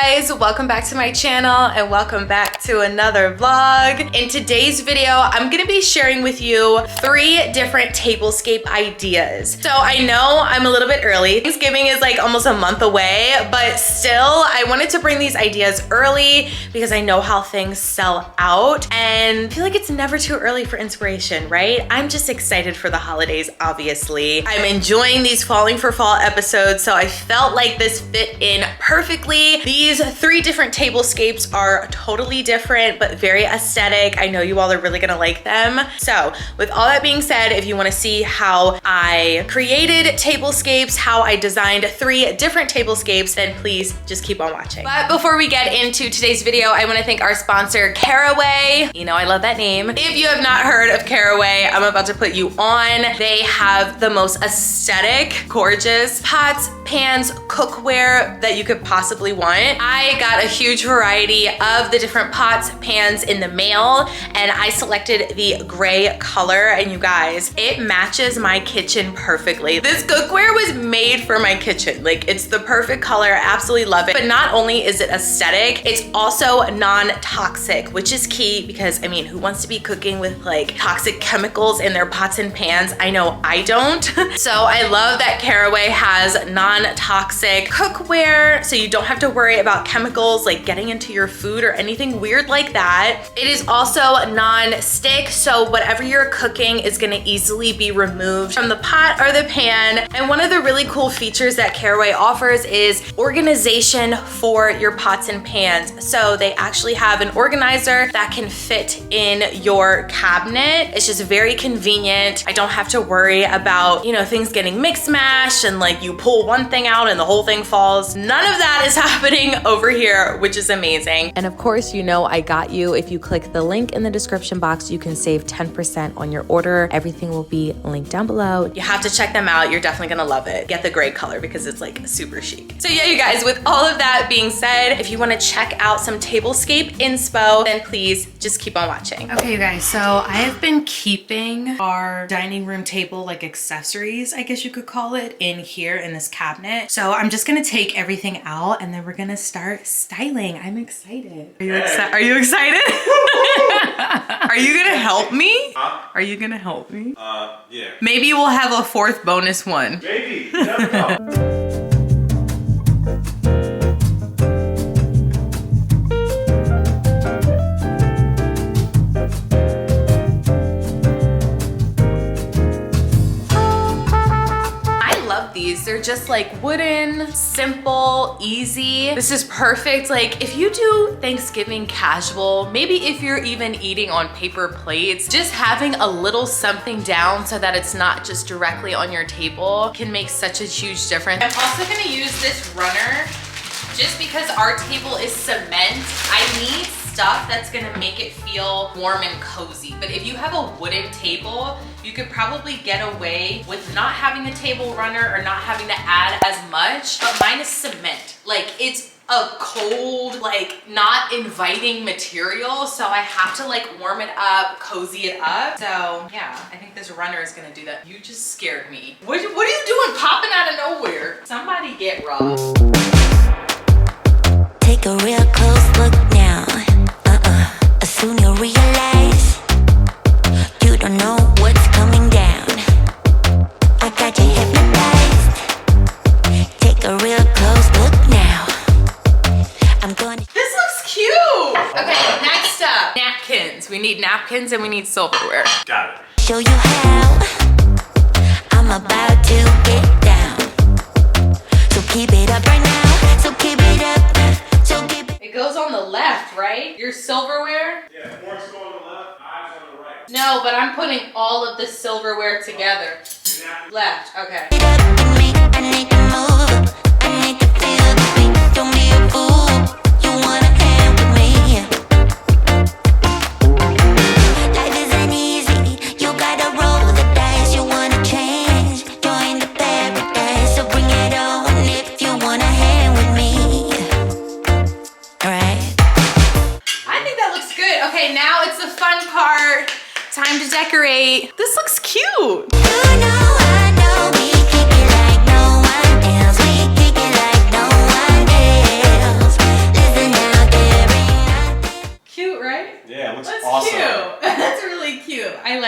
guys, welcome back to my channel and welcome back to another vlog. In today's video, I'm gonna be sharing with you 3 different tablescape ideas. So I know I'm a little bit early. Thanksgiving is like almost a month away, but still I wanted to bring these ideas early because I know how things sell out and I feel like it's never too early for inspiration, right? I'm just excited for the holidays, obviously. I'm enjoying these Falling for Fall episodes, so I felt like this fit in perfectly. These 3 different tablescapes are totally different, but very aesthetic. I know you all are really gonna like them. So with all that being said, if you wanna see how I created tablescapes, how I designed 3 different tablescapes, then please just keep on watching. But before we get into today's video, I wanna thank our sponsor, Caraway. You know I love that name. If you have not heard of Caraway, I'm about to put you on. They have the most aesthetic, gorgeous pots, pans, cookware that you could possibly want. I got a huge variety of the different pots, pans in the mail, and I selected the gray color, and you guys, it matches my kitchen perfectly. This cookware was made for my kitchen. Like, it's the perfect color, I absolutely love it. But not only is it aesthetic, it's also non-toxic, which is key because, I mean, who wants to be cooking with like toxic chemicals in their pots and pans? I know I don't. So I love that Caraway has non-toxic cookware, so you don't have to worry about chemicals like getting into your food or anything weird like that. It is also non-stick, so whatever you're cooking is gonna easily be removed from the pot or the pan. And one of the really cool features that Caraway offers is organization for your pots and pans. So they actually have an organizer that can fit in your cabinet. It's just very convenient. I don't have to worry about, you know, things getting mixed mashed and like you pull one thing out and the whole thing falls. None of that is happening over here, which is amazing. And of course, you know I got you. If you click the link in the description box, you can save 10% on your order. Everything will be linked down below. You have to check them out. You're definitely gonna love it. Get the gray color because it's like super chic. So yeah, you guys, with all of that being said, if you wanna check out some tablescape inspo, then please just keep on watching. Okay, you guys, so I have been keeping our dining room table like accessories, I guess you could call it, in here in this cabinet. So I'm just gonna take everything out and then we're gonna start styling. I'm excited. Are you excited? Are you excited? Are you gonna help me? Huh? Are you gonna help me? Yeah. Maybe we'll have a 4th bonus one. Maybe, you never know. They're just like wooden, simple, easy. This is perfect. Like if you do Thanksgiving casual, maybe if you're even eating on paper plates, just having a little something down so that it's not just directly on your table can make such a huge difference. I'm also gonna use this runner just because our table is cement. I need stuff that's gonna make it feel warm and cozy. But if you have a wooden table, you could probably get away with not having a table runner or not having to add as much, but mine is cement. Like it's a cold, like not inviting material. So I have to like warm it up, cozy it up. So yeah, I think this runner is gonna do that. You just scared me. What are you doing popping out of nowhere? Somebody get raw. Take a real close look now. Soon you'll realize you don't know what's coming down. I got you hypnotized. Take a real close look now. I'm going. This looks cute. Okay, next up, napkins. We need napkins and we need silverware. Got it. Show you how I'm about to get down. So keep it up right now. So keep it up. It goes on the left, right? Your silverware? Yeah, forks go on the left, eyes on the right. No, but I'm putting all of the silverware together. Left, okay. I need to move. I need to feel the beat. Don't be a fool. You wanna hang with me. Life isn't easy. You gotta roll the dice. You wanna change. Join the paradise. So bring it on if you wanna hang with me. Alright. I think that looks good. Okay, now it's the fun part. Time to decorate. This looks cute. You know I know we kick it like no one else. We kick it like no one else.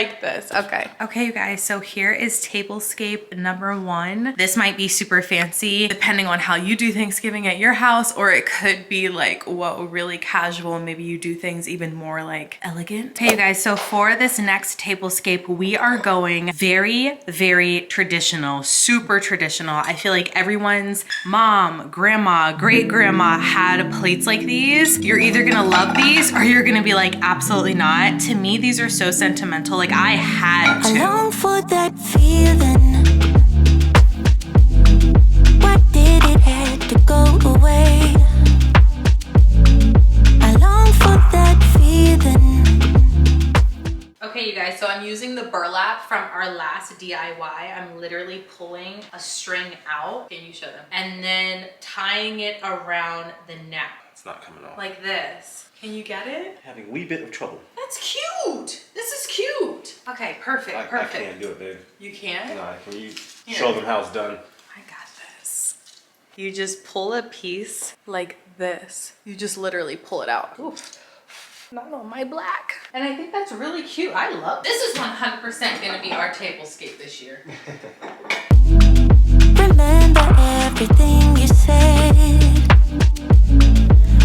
like this. Okay. Okay, you guys, so here is Tablescape number 1. This might be super fancy depending on how you do Thanksgiving at your house, or it could be like, whoa, really casual. Maybe you do things even more like elegant. Hey, you guys, so for this next Tablescape, we are going very, very traditional, super traditional. I feel like everyone's mom, grandma, great grandma had plates like these. You're either gonna love these or you're gonna be like, absolutely not. To me, these are so sentimental. Like I had to. I long for that feeling. Why did it have to go away? I long for that feeling. Okay, you guys, so I'm using the burlap from our last DIY. I'm literally pulling a string out. Can you show them? And then tying it around the neck. It's not coming off. Like this. Can you get it? Having a wee bit of trouble. That's cute. This is cute. Okay, perfect, perfect. I can't do it, babe. You can't? Nah, can you show them how it's done? I got this. You just pull a piece like this. You just literally pull it out. Oof. Not on my black. And I think that's really cute. I love this. Is 100% gonna be our Tablescape this year. Remember everything you said.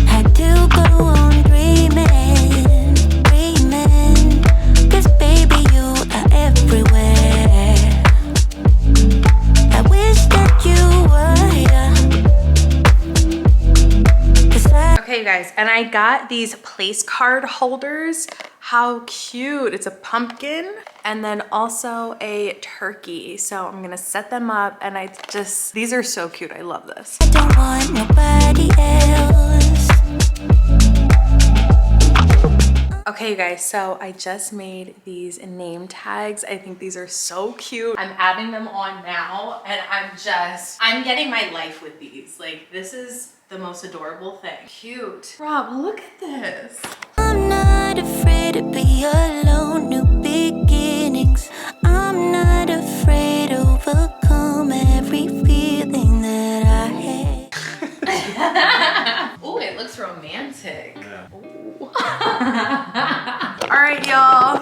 Had to go on dreaming, dreaming. 'Cause baby, you are everywhere. I wish that you were here. 'Cause Okay, you guys, and I got these place card holders. How cute. It's a pumpkin and then also a turkey. So I'm gonna set them up and these are so cute. I love this. I don't want nobody else. Okay, you guys, so I just made these name tags. I think these are so cute. I'm adding them on now and I'm getting my life with these. Like, this is the most adorable thing. Cute. Rob, look at this. I'm not afraid to be alone, new beginnings. I'm not afraid to overcome every feeling that I had. Oh, it looks romantic. Yeah. All right, y'all.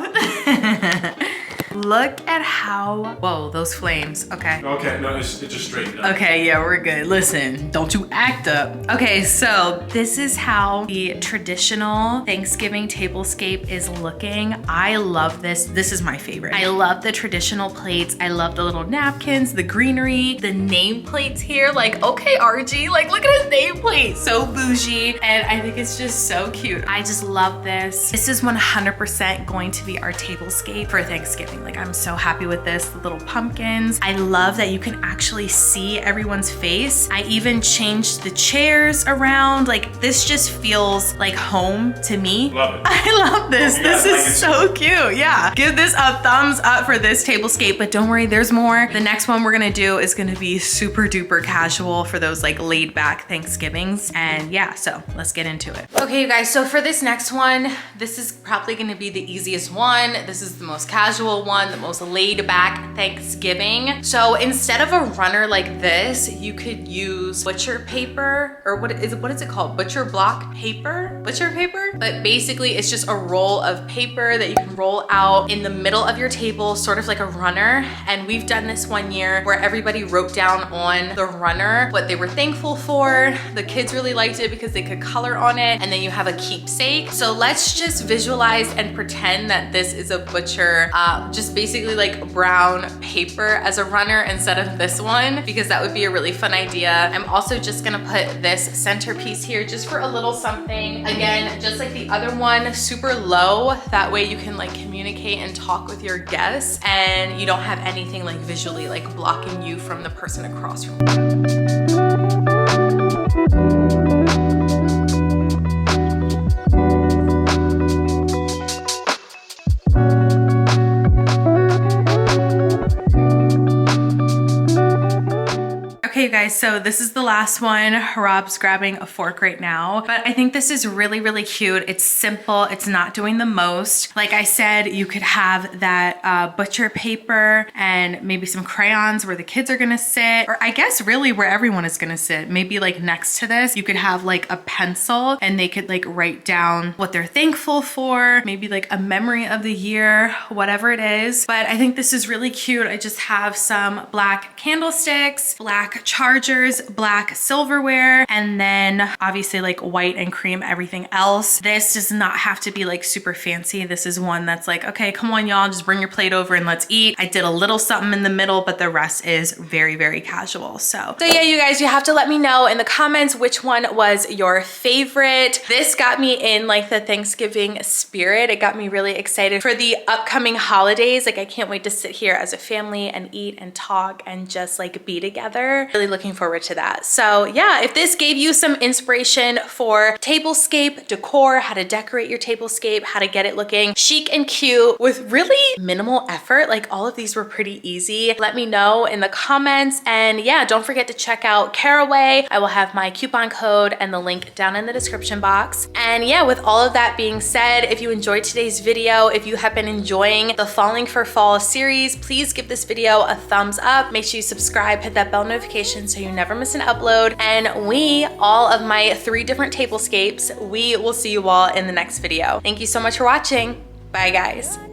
Look at how, whoa, those flames. Okay. Okay, no, it just straightened up. Okay, yeah, we're good. Listen, don't you act up. Okay, so this is how the traditional Thanksgiving Tablescape is looking. I love this. This is my favorite. I love the traditional plates. I love the little napkins, the greenery, the nameplates here. Like, okay, RG, like look at his nameplate. So bougie, and I think it's just so cute. I just love this. This is 100% going to be our Tablescape for Thanksgiving. Like, I'm so happy with this. The little pumpkins. I love that you can actually see everyone's face. I even changed the chairs around. Like, this just feels like home to me. Love it. I love this. This is so cute. Yeah. Give this a thumbs up for this Tablescape, but don't worry, there's more. The next one we're gonna do is gonna be super duper casual for those like laid back Thanksgivings. And yeah, so let's get into it. Okay, you guys, so for this next one, this is probably gonna be the easiest one. This is the most casual one, the most laid back Thanksgiving. So instead of a runner like this, you could use butcher paper, or what is it called? Butcher block paper? Butcher paper? But basically it's just a roll of paper that you can roll out in the middle of your table, sort of like a runner. And we've done this one year where everybody wrote down on the runner what they were thankful for. The kids really liked it because they could color on it, and then you have a keepsake. So let's just visualize and pretend that this is a butcher, just basically like brown paper as a runner instead of this one, because that would be a really fun idea. I'm also just gonna put this centerpiece here just for a little something. Again, just like the other one, super low. That way you can like communicate and talk with your guests, and you don't have anything like visually like blocking you from the person across from you. Okay, Okay, you guys, so this is the last one. Rob's grabbing a fork right now, but I think this is really, really cute. It's simple. It's not doing the most. Like I said, you could have that butcher paper and maybe some crayons where the kids are gonna sit, or I guess really where everyone is gonna sit. Maybe like next to this, you could have like a pencil and they could like write down what they're thankful for, maybe like a memory of the year, whatever it is. But I think this is really cute. I just have some black candlesticks, black chargers, black silverware, and then obviously like white and cream everything else. This does not have to be like super fancy. This is one that's like, okay, come on y'all, just bring your plate over and let's eat. I did a little something in the middle, but the rest is very, very casual. So yeah, you guys, you have to let me know in the comments which one was your favorite. This got me in like the Thanksgiving spirit. It got me really excited for the upcoming holidays. Like I can't wait to sit here as a family and eat and talk and just like be together. Really looking forward to that. So yeah, if this gave you some inspiration for tablescape decor, how to decorate your tablescape, how to get it looking chic and cute with really minimal effort, like all of these were pretty easy, let me know in the comments. And yeah, don't forget to check out Caraway. I will have my coupon code and the link down in the description box. And yeah, with all of that being said, if you enjoyed today's video, if you have been enjoying the Falling for Fall series, please give this video a thumbs up. Make sure you subscribe, hit that bell notification so you never miss an upload. And we, all of my 3 different tablescapes, we will see you all in the next video. Thank you so much for watching. Bye guys.